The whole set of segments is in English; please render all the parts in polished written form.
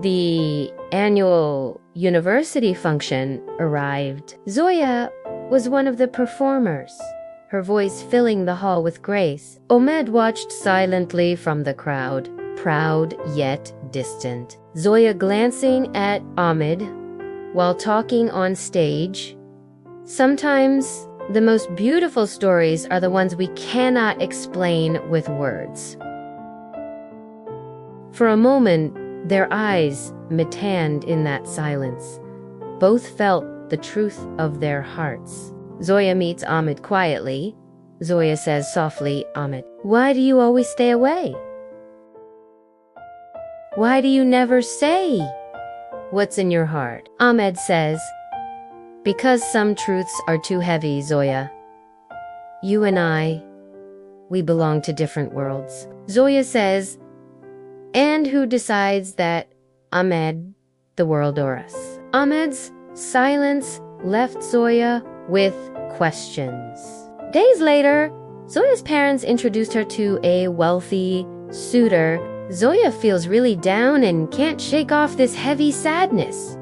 The annual university function arrived. Zoya was one of the performers, her voice filling the hall with grace. Ahmed watched silently from the crowd, proud yet distant. Zoya glancing at Ahmed while talking on stage. Sometimes the most beautiful stories are the ones we cannot explain with words. For a moment, their eyes met in that silence. Both felt the truth of their hearts. Zoya meets Ahmed quietly. Zoya says softly, "Ahmed, why do you always stay away? Why do you never say what's in your heart?" Ahmed says, "Because some truths are too heavy, Zoya. You and I, we belong to different worlds." Zoya says, "And who decides that, Ahmed, the world or us?" Ahmed's silence left Zoya with questions. Days later, Zoya's parents introduced her to a wealthy suitor. Zoya feels really down and can't shake off this heavy sadness.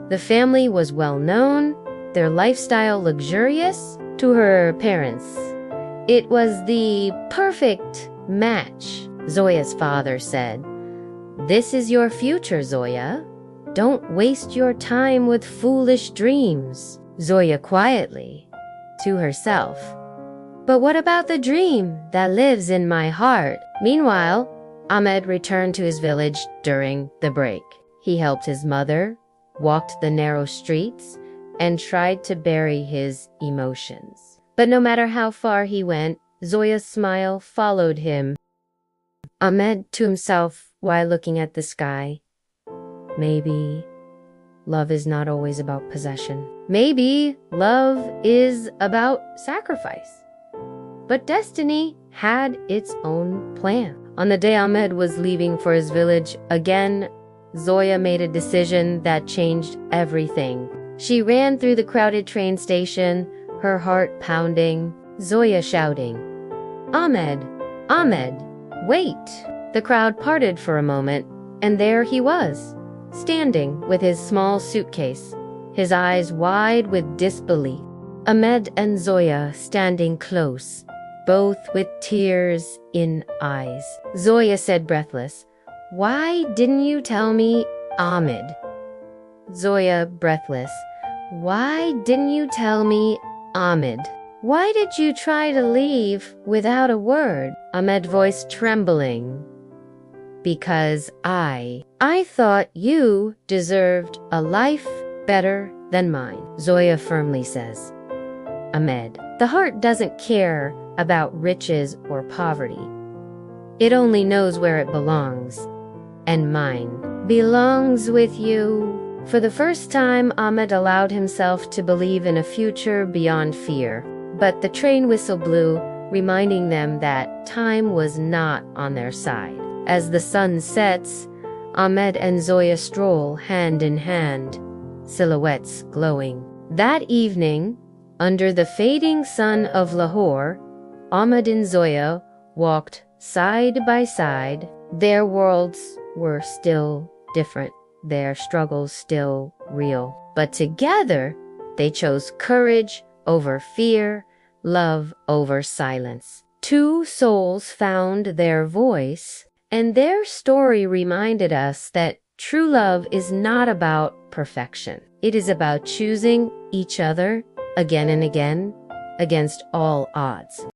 The family was well known, their lifestyle luxurious. To her parents, it was the perfect match. Zoya's father said, "This is your future, Zoya. Don't waste your time with foolish dreams." Zoya quietly, to herself, "But what about the dream that lives in my heart?" Meanwhile, Ahmed returned to his village during the break. He helped his mother, walked the narrow streets, and tried to bury his emotions. But no matter how far he went, Zoya's smile followed him. Ahmed to himself while looking at the sky. Maybe love is not always about possession. Maybe love is about sacrifice. But destiny had its own plan. On the day Ahmed was leaving for his village, again, Zoya made a decision that changed everything. She ran through the crowded train station, her heart pounding, Zoya shouting, "Ahmed, Ahmed, wait!" The crowd parted for a moment, and there he was, standing with his small suitcase, his eyes wide with disbelief. Ahmed and Zoya standing close, both with tears in eyes. Zoya said breathless, "Why didn't you tell me, Ahmed?" Zoya breathless, "Why didn't you tell me, Ahmed? Why did you try to leave without a word?" Ahmed voice trembling, "Because I thought you deserved a life better than mine." Zoya firmly says, "Ahmed, the heart doesn't care about riches or poverty. It only knows where it belongs, and mine belongs with you." For the first time, Ahmed allowed himself to believe in a future beyond fear. But the train whistle blew, reminding them that time was not on their side. As the sun sets, Ahmed and Zoya stroll hand in hand, silhouettes glowing. That evening, under the fading sun of Lahore, Ahmed and Zoya walked side by side. Their worlds were still different, their struggles still real. But together, they chose courage over fear, love over silence. Two souls found their voice, and their story reminded us that true love is not about perfection. It is about choosing each other again and again against all odds.